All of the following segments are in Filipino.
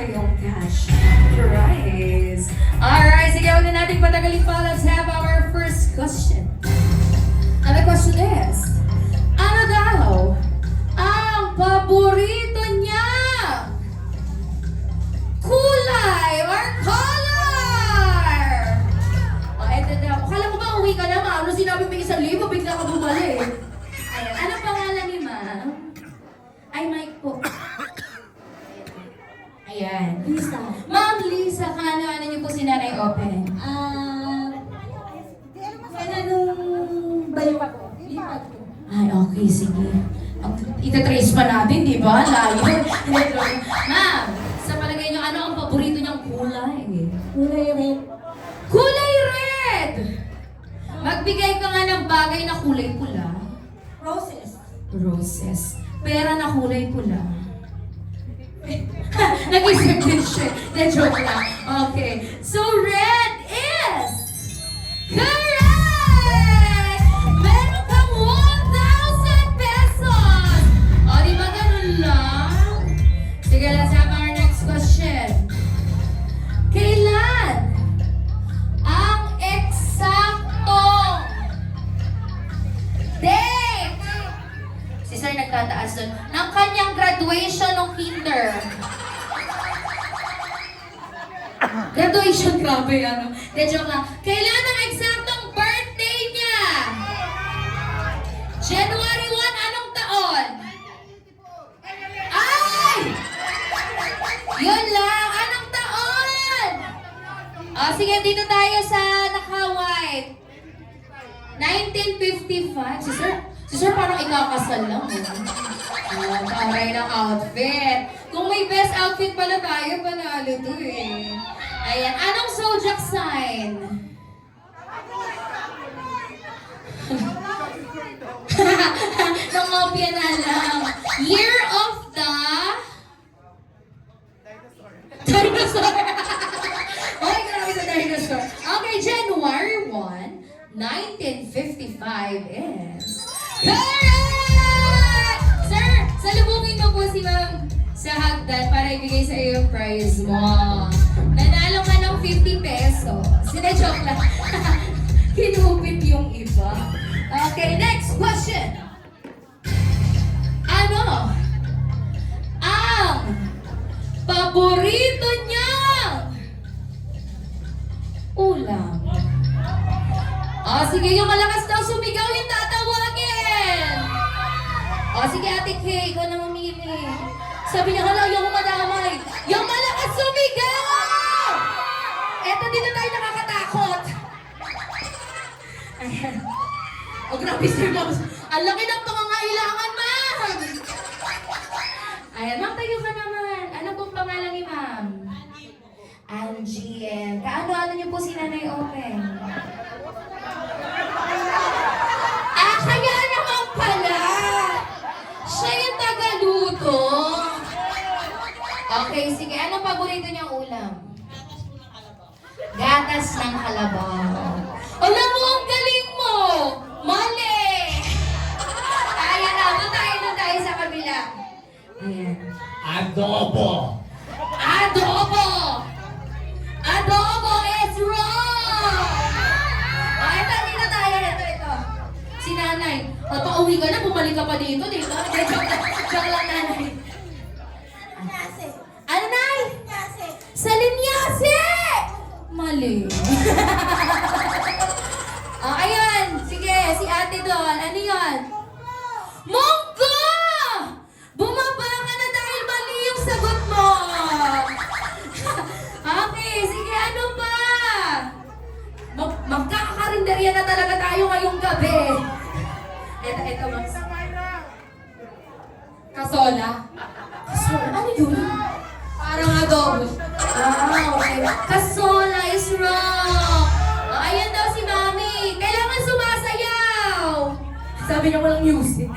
kayong cash prize. Alright, sige, huwag na natin patagalin pa. Let's have our first question. And the question is, ano daw ang paborito niya? Kulay or color? O, eto daw. Akala mo ba uwi ka na, ma'am? Nung sinabi mo 1,000, bigla ka bumalik. Ayan, anong pangalan ni ma'am? Ay, Mike po. Ayan. Lisa. Ma'am Lisa, kaano-ano niyo po si Nanay Open? Nung balipat ko. Lipat ko. Ay, okay, sige. Itatrace pa natin, di ba? Layo. Ma'am, sa palagay niyo, ano ang paborito niyang kulay? Kulay red. Kulay red! Magbigay ka nga ng bagay na kulay pula. Roses. Roses. Pera na kulay pula. Nag-isip din siya. Na-joke lang. Okay. So, red is correct! Meron kang 1,000 pesos! O, di ba ganun lang? Sige, let's have our next question. Kailan ang eksaktong date? Si Sir nagtataas doon. Ng kanyang graduation ng kinder. Graduation, grabe ano. De, joke lang. Kailan ang eksaktong birthday niya? January 1, anong taon? Ay! Yun lang, anong taon? Sige, dito tayo sa naka-white. 1955. Si Sir parang ikakasal lang. Taray ng outfit. Kung may best outfit pala tayo, panalo to eh. Ayan, anong zodiac sign? Nangopya na lang. Year of the... Dinosaur. Oy, grabe sa dinosaur. Okay, January 1, 1955 is... Correct! Sir, salubungin mo po si Ma'am sa hagdan para ibigay sa iyo yung prize mo. Nanalo ka ng 50 pesos. Sina-joke lang. Kinupit yung iba. Okay, next question. Ano ang paborito niyang ulam? Sige, yung malakas daw sumigaw yung tatawagin. Sige, Ate Kay, ikaw na mamili. Sabi niya, hala, yung madamay. Yung malakas sumigaw! Eto, dito tayo nakakatakot. Ayan. Grabe, Sir Ma'am. Ang laki ng pangangailangan, ma'am. Ayan, ma'am, tayo ka naman. Ano pong pangalan ni ma'am? Angie. Kaano-ano niyo po si Nanay Open? Kaya naman pala. Siya yung tagaluto. Okay, sige. Anong paborito niyang ulam? Gatas ng kalabaw. Alam mo, ang galing mo! Mali! Kaya na, doon tayo sa kabila. Ayan. Adobo! Adobo! Adobo is wrong! Ito, dito tayo. Ito. Si Nanay. Pauwi ka na, bumalik ka pa dito. Joke lang, Nanay. Linyase. Ano, Nay? Linyase. Sa linyase! Mali. Ayan. Sige, si ate doon. Ano yun? Munggo! Bumaba ka na dahil mali yung sagot mo. Okay, sige, ano pa? Magkakakarinderya na talaga tayo ngayong gabi. Ito, Max. Kasola? Kasola? Ano yun? Parang adobo. Okay. Kasola is wrong. Ayan daw si Mami. Kailangan sumasayaw. Sabi niya walang music.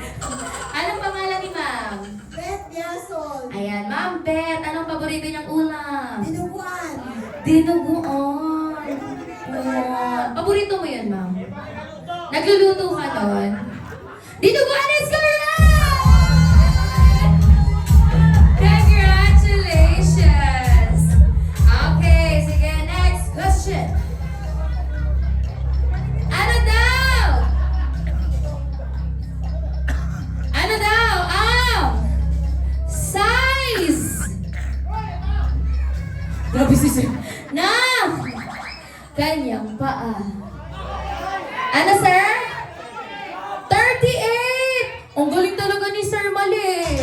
Anong pangalan ni Ma'am? Beth Yason. Ayan, Ma'am Beth. Anong paborito niyang ulam? Dinuguan. Dinuguan. Ayan. Paborito mo yun, Ma'am? Nagluluto ka doon? Dinuguan is correct! Congratulations! Grabe si Sir. Ng kanyang paa. Ano, sir? 38! Ang galing talaga ni Sir Mali.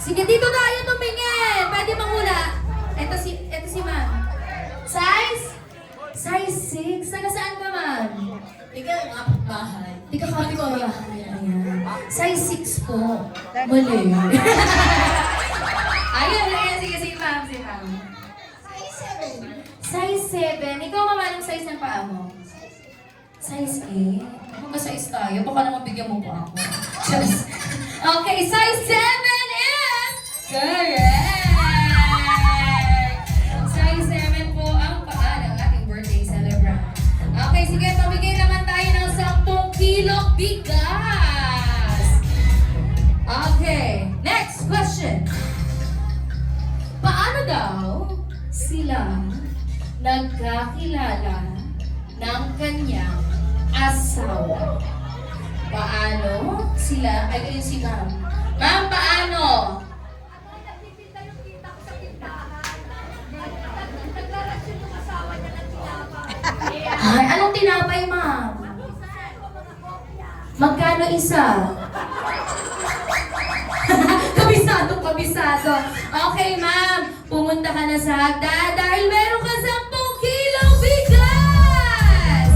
Sige, dito tayo tumingin. Pwede manghula. Ito si ma'am. Size 6. Saan ka, ma'am? Ikaw ang kapitbahay. Tika kami ko. Ayan. Size 6 po. Mali. Ayun. Sige, ma'am. Size 7. Ikaw, ma'am, anong size ng paa mo? Size 8? Ano ba size tayo? Baka naman bigyan mo pa ako. Just. Okay, size 7 is correct! Size 7 po ang paa ng ating birthday celebrant. Okay, sige, pamigay naman tayo ng 10 kilong bigas. Okay, next question. Paano daw sila nagkakilala ng kanyang asawa? Paano sila? Ay, yun si ma'am. Ma'am, paano? Ay, anong tinapay, ma'am? Magkano isa? Kabisado. Okay, ma'am. Pumunta ka na sa hagdan dahil meron ka 10 kilong bigas!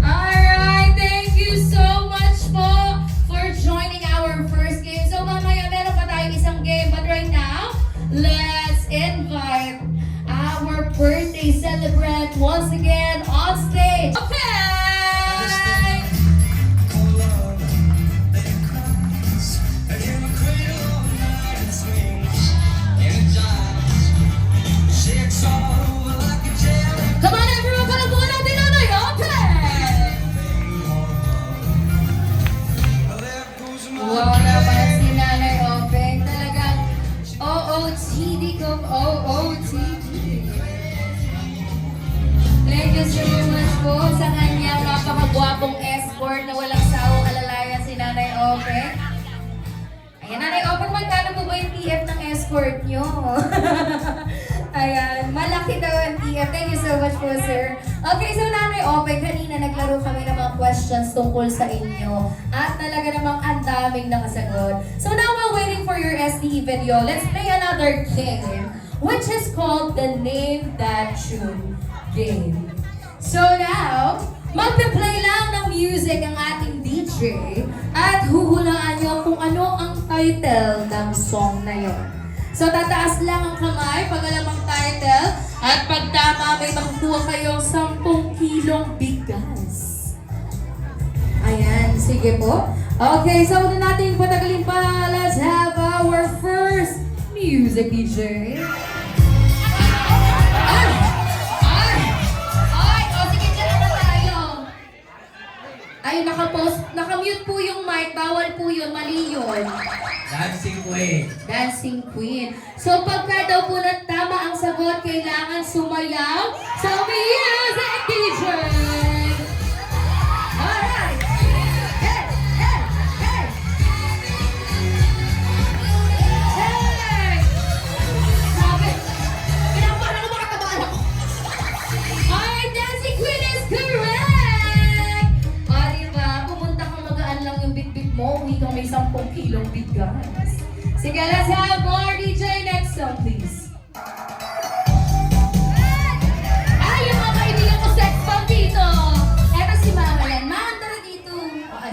Alright, thank you so much po for joining our first game. So, mamaya meron pa tayong isang game. But right now, let's invite our birthday celebrant once again on stage. Okay! Come on everyone, palabuhan natin ang open! Wow naman si Nanay Openg. Talagang OOTD kong OOTD. Thank you so much po sa kanyang napakagwapong escort na walang sawang alalayan si Nanay Openg. Ayan, Nanay Openg, magkano po ba yung TF ng escort nyo? Ayan, malaki daw ang TF. Thank you so much po, sir. Okay, so Nanay Openg, kanina naglaro kami ng mga questions tungkol sa inyo. At talaga namang ang daming nakasagot. So now while waiting for your SDE video, let's play another game, which is called the Name That Tune game. So now, magpe-play lang ng music ang ating DJ at huhulaan nyo kung ano ang title ng song na yon. So, tataas lang ang kamay pag alam ang title at pag tama may makukuha kayong 10 kilong bigas. Ayan, sige po. Okay, so huwag na natin patagalin pa. Let's have our first music DJ. Ay, naka-mute po yung mic. Bawal po yun. Mali yun. Dancing Queen. Dancing Queen. So, pagka daw po na tama ang sagot, kailangan sumayaw sa music DJ. Alright. Hey! Hey! Hey! Hey! Sabi, pinapahala ko makatabaan ako. Alright, Dancing Queen is correct! O, diba? Pumunta kang magaan lang yung bit-bit mo, uwi kang may 10 kilong bigas. Sige, let's have more DJ. Next song, please. Ay, yung mga kaibigan ko sex bomb dito. Eto si Mama yan. Ma'am, tara dito.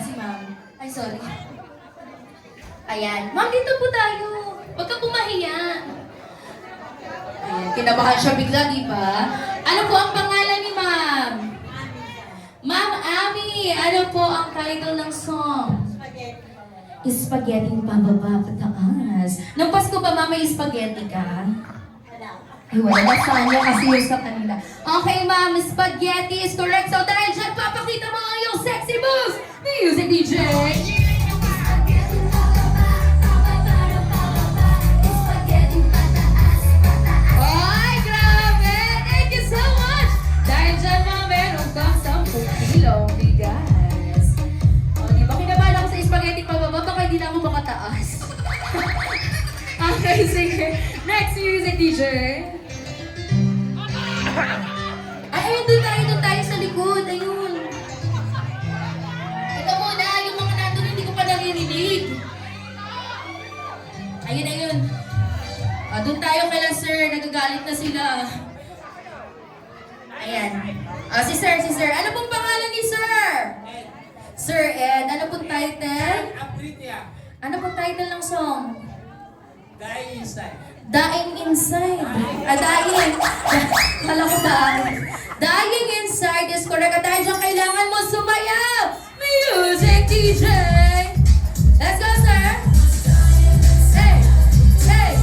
Si Ma'am. Ay, sorry. Ayan. Ma'am, dito po tayo. Huwag ka pumahiya. Ayan, kinabahan siya bigla, di ba? Ano po ang pangalan ni Ma'am? Ma'am Ami, ano po ang title ng song? Spaghetti pababa pataas. Nung Pasko ba, Ma'am, may spaghetti ka? Ay, wala na sana kasi yung sa kanila. Okay, Ma'am, spaghetti is correct. So dahil dyan, papakita mo ang iyong sexy moves. Music DJ! Ay, grabe! Thank you so much! Dahil dyan, Ma'am, meron kang 10 kilong bigas. O, di ba kinabahan ako sa spaghetti pababa? Baka hindi na ako makataas. Okay, sige. Next music teacher. Ay, ayun, doon tayo sa likod. Ayun. Ito muna, yung mga nandun hindi ko pa naririnig. Ayun. Doon tayo kay sir, nagagalit na sila. Ayan. Si sir. Ano pong pangalan ni sir? Sir Ed. Ano pong title? Ano pong title ng song? Dying inside. Dying Inside. Dying. Kala ko dying. Dying Inside is correct. At dahil dyan, kailangan mo sumayaw. Music DJ. Let's go, sir. Hey.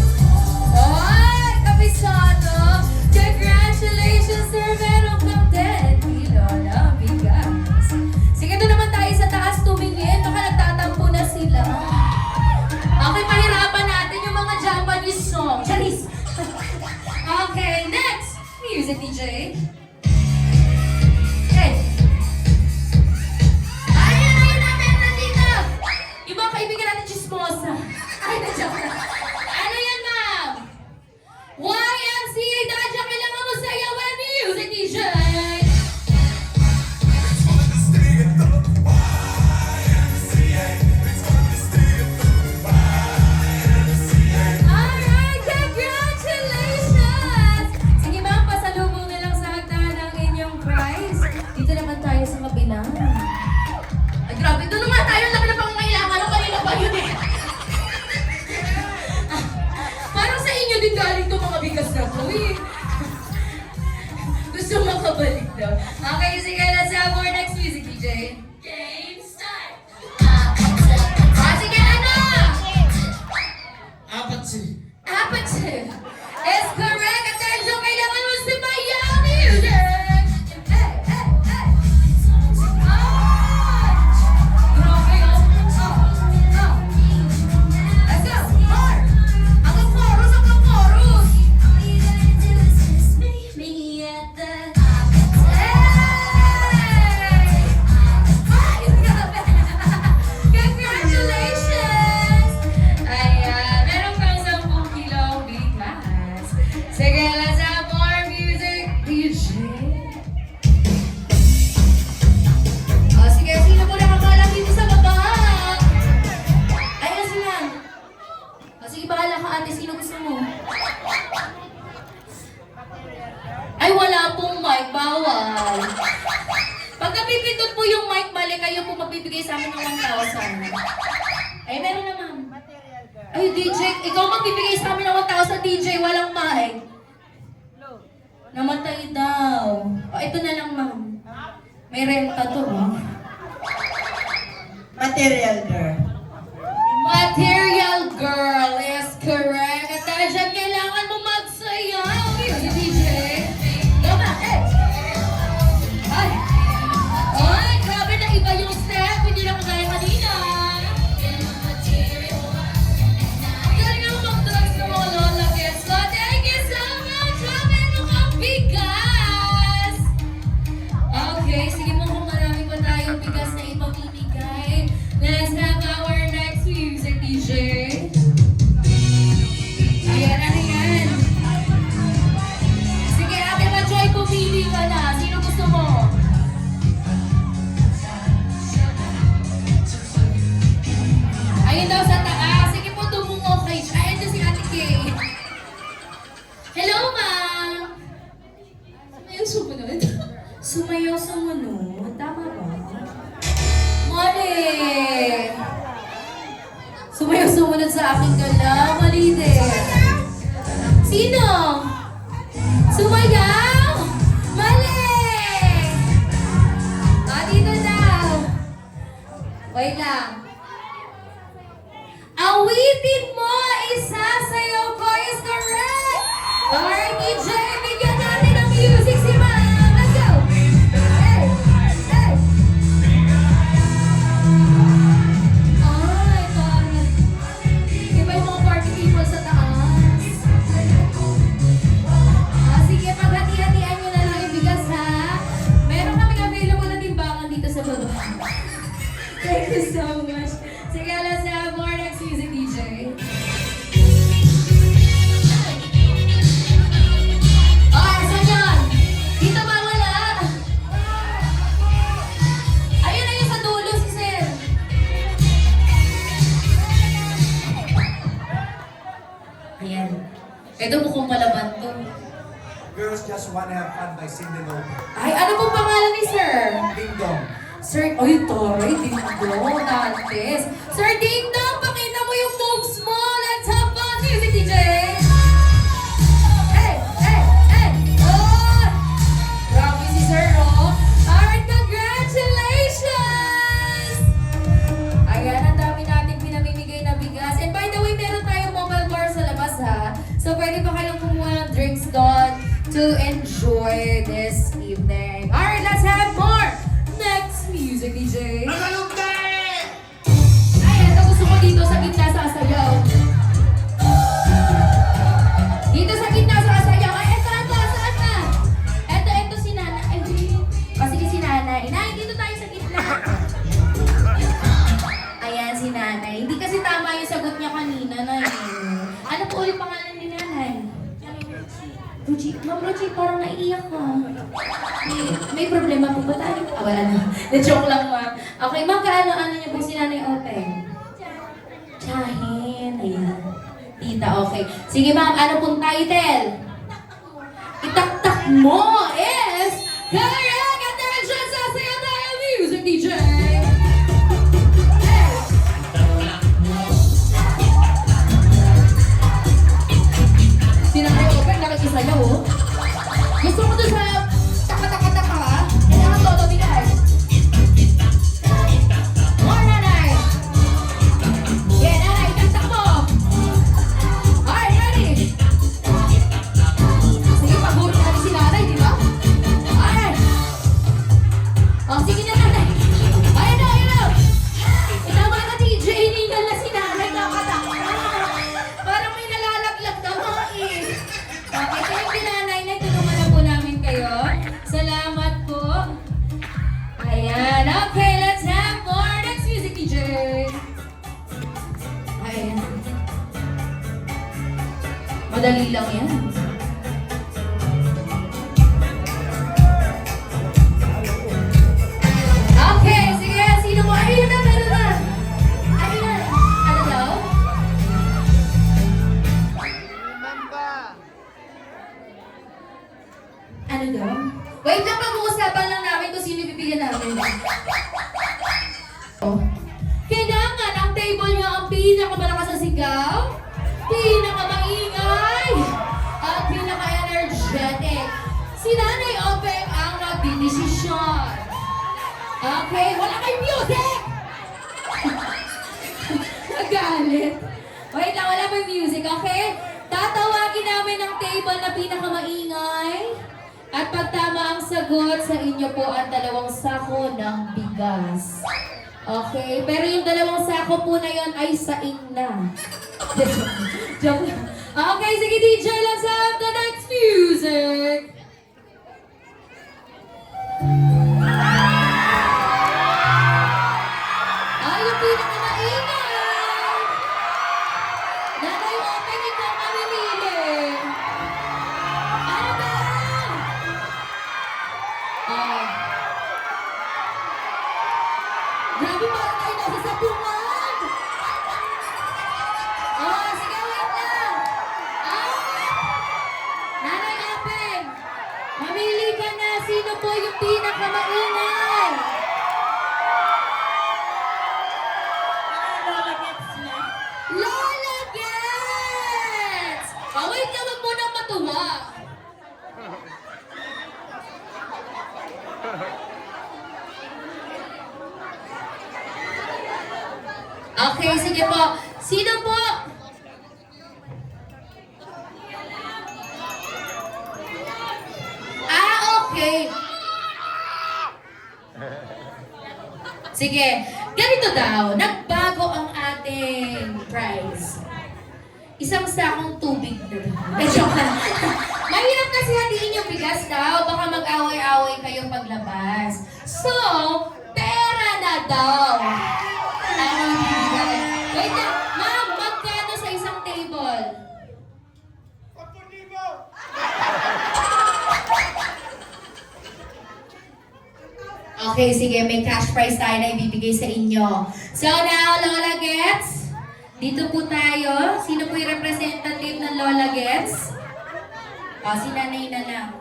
Oy, kabisado. Congratulations, sir. Meron kang 10 kilo na bigas. Sige, doon naman tayo sa taas tumingin. Baka nagtatampo na sila. Okay, pahirapan natin yung mga Japanese song. Charis! Okay, next! Music DJ. Hey! Ayun natin dito! Yung mga kaibigan natin chismosa. Ay, na-joke na. Ano yan, ma'am? YMCA, dahil dyan kailangan mo sayawan. Music DJ! Alright, congratulations! Sige ma'am, pasalubong na lang sa hagdanan ng inyong prize. Dito naman tayo sa kabila. Ay grabe, doon naman tayo. Laki na pangangailangan. Ano kanina ba yun eh? Parang sa inyo din galing itong mga bigas na to eh. Gusto makabalik daw. Okay, sige, let's have our next music, DJ. Game start! Sige, ano? Apat is correct. At dahil dyan, kailangan mo sumayaw music. Hey! Ah! Grabe yun. Let's go. More. Hanggang chorus. Meet me at the... Hey! Ay, grabe. Congratulations! Ayan, meron kang 10 kilong bigas. Sige, let's have more music, DJ. Sige, sino po nakakala dito sa baba? Ayan sila. Sige, bahala ka ate, sino gusto mo? Ay, wala pong mic, bawal. Pag napipindot po yung mic, mali kayo po magbibigay sa amin ng 1,000. Ay, meron naman. Ay, DJ, ikaw magbibigay sa amin ng 1,000, DJ, walang mic. Namatay daw. O, ito na lang, ma'am. May renta to, Material girl. Material girl is correct. At dahil dyan, kailangan mo magsayaw. DJ. Go back. Ay. Ay, grabe na iba yung step. Hindi na kagaya kanina. Galing naman mag-drugs ng mga lola kids. So, thank you so much. Meron kang bigas. Okay, sige mo kung marami pa tayong bigas na ipamimigay. Let's have our next music, DJ. Ayan, ano yan? Sige, ate Ma-Joy, pumili ka na. Sino gusto mo? Ayun daw sa taas. Sige po, tumungo kay siya. Ayun daw si Ate Kay. Hello, ma'am. Sumayaw sumunod. Sumayaw sumunod? Tama ba? Mali! Sumayaw sumunod sa aking gala. Mali din. Sino? Sumayaw? Mali! Dito daw. Wait lang. Awitin mo, isasayaw ko is correct! Alright, DJ, bigyan natin ng music si ma'am. Let's go! Hey! Ay, parang... Iba yung mga party people sa taas. Sige, paghati-hatian nyo na lang yung bigas, ha? Meron kaming available na timbangan dito sa baba. Thank you so much. Sige, let's have more next music, DJ. Ayan. Ito mukhang malaban to. Girls Just Wanna Have Fun by Cindy Lauper. Ay, ano pong pangalan ni Sir? Ding Dong. Sir, oy, Toray, Ding Dong, Dantes. Sir Ding Dong, pakita mo yung moves mo. Let's have fun, music DJ. Hey, hey, hey. Oh, grabe si Sir, oh. Alright, congratulations. Ayan, ang dami natin pinamimigay na bigas. And by the way, meron tayong mobile bar sa labas, ha. So, pwede pa kayong kumuha ng drinks doon to enjoy this evening. Alright, let's have more. Next music, DJ. Ay, ito gusto ko dito sa gitna sa sayaw. Dito sa gitna sa sayaw. Ay, ito, saan na? Ito si Nana. Ay, sige si Nanay. Nay, dito tayo sa gitna. Ayan si Nanay. Hindi kasi tama yung sagot niya kanina na Ano po ulit pangalan ni Nanay? Ruchi, Ma'am Ruchi, parang naiiyak ka. May problema po ba tayo? Ah, wala na. Na-joke lang, Ma'am. Okay, Ma'am, ano niyo po si Nanay Open? Tsahin. Ayan. Tita, okay. Sige, Ma'am, ano pong title? Itaktak mo is Correct! Attention sa Sayaw Tayo Music DJ! Sinanay Open, nakikisayaw, oh. Gusto mo doon sa taka-taka-taka, ha? Kailangan todo bigay. More, Nanay! Yeah, Nanay, taktak mo! Alright, ready? Sige, pag-huli natin si Nanay, di ba? Alright! Oh, sige na, Nanay! Ayun na, ayun na! Tama ka, DJ, hiningal na si Nanay, kakatakta! Parang may nalalaglag na mga eh. Okay, thank you, Nanay. Tulungan na po namin kayo. Salamat po. Ayan. Okay, let's have more. Next music, DJ. Ayan. Madali lang yan. Okay, sige. Sino mo? Ayun na, meron na. Ayun na. Ano daw? Ano daw? Wait lang, pag-uusapan lang namin kung sino bibigyan namin. Oh. Kailangan ang table niyo ang pinakamalakas sa sigaw, pinakamaingay, at pinaka-energetic. Si Nanay Openg ang nagdidesisyon. Okay, wala kay music! Nagalit. Wait lang, wala may music, okay? Tatawagin namin ang table na pinakamaingay. At pag tama ang sagot, sa inyo po ang 2 sako ng bigas. Okay? Pero yung 2 sako po na yon ay sa na. Joke lang. Okay, sige DJ, let's have the next music. Ay, yung pinakamaingay. Nanay Open, ikaw mamimili. Ano ba? Grabe, parang tayo nasa sapungan! Sige, wait lang! Nanay Open! Mamili ka na! Sino po yung pinakamaingay? Lola Gets! Wait lang, wag mo nang matuwa! Okay, sige po. Sino po? Okay. Sige, ganito daw. Nagbago ang ating prize. Isang sakong tubig na daw. Joke lang. Mahirap kasi hatiin yung bigas daw. Baka mag-away-away kayo paglabas. So, pera na daw. Wait lang. Ma'am, magkano sa isang table? 10,000. Okay, sige. May cash prize tayo na ibibigay sa inyo. So now, Lola Gets, Dito po tayo. Sino po yung representative ng Lola Gets? O, si nanay na lang.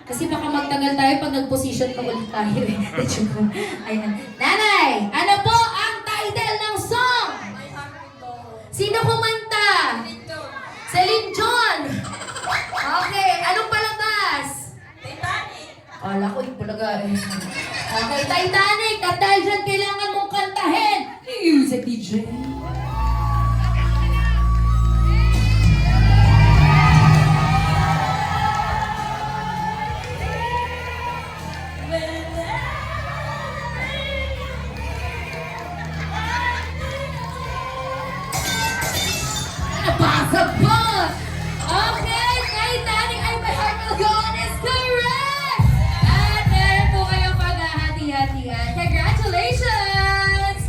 Kasi baka magtagal tayo pag nag-position pa ulit tayo. Ayan. Nanay, ano po ang title ng song? Sino kumanta? Celine Dion. Okay, anong palabas? Titanic. Ala ko yung palaga eh. Okay, Titanic. At dahil dyan, kailangan mong kantahin. Music DJ. Possible! Okay, Titanic, ay my heart will go on is correct! At meron po kayong paghahati-hatian. Congratulations!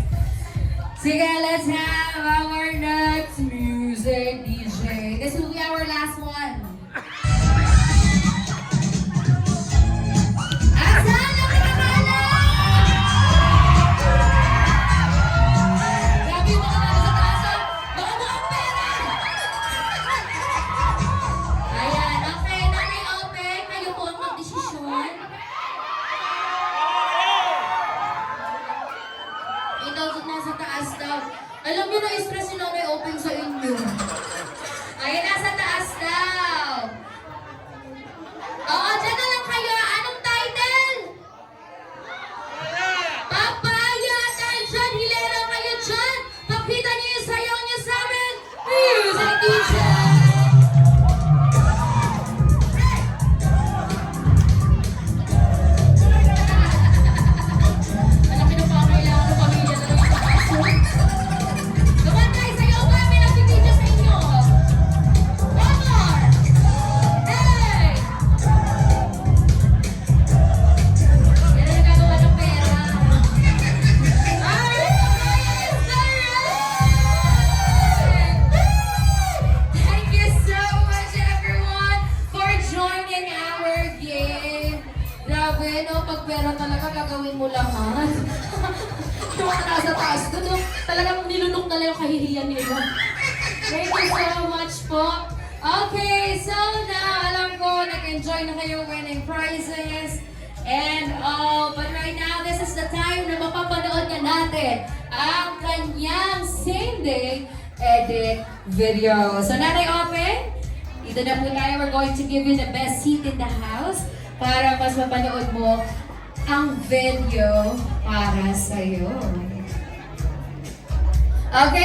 Sige, let's have our next music DJ. This will be our last one. Asan ang pinakala? Grabe yung mga nasa taas, ah. Baka mukhang pera! Ayan, okay. Nanay Open, kayo po ang magdesisyon. Ikaw nasa taas daw. Alam niyo na stress si Nanay Open sa inyo. Ayan, nasa taas daw. Oo, dyan na lang kayo. Anong title? Papaya! Dahil dyan, hilera kayo dyan. Pakita niyo yung sayaw niyo sa amin. Music DJ! Alam niyo pa, kailangan ng pamilya na lang yung kaso. Come on guys, sayaw kami. Nagbibidyo sa inyo. One more! Hey! Yan ang nagagawa ng pera. Alright! Thank you so much everyone for joining our game. Grabe, no? Pag pera talaga, gagawin mo lahat. Yung mga nasa taas ko, no? Talagang nilunok na lang yung kahihiyan nila. Thank you so much po. Okay, so now, alam ko, nag-enjoy na kayo winning prizes and all. But right now, this is the time na mapapanood na natin ang kanyang same day edit video. So, Nanay Open, dito na po tayo. We're going to give you the best seat in the house para mas mapanood mo ang video para sa'yo. Okay.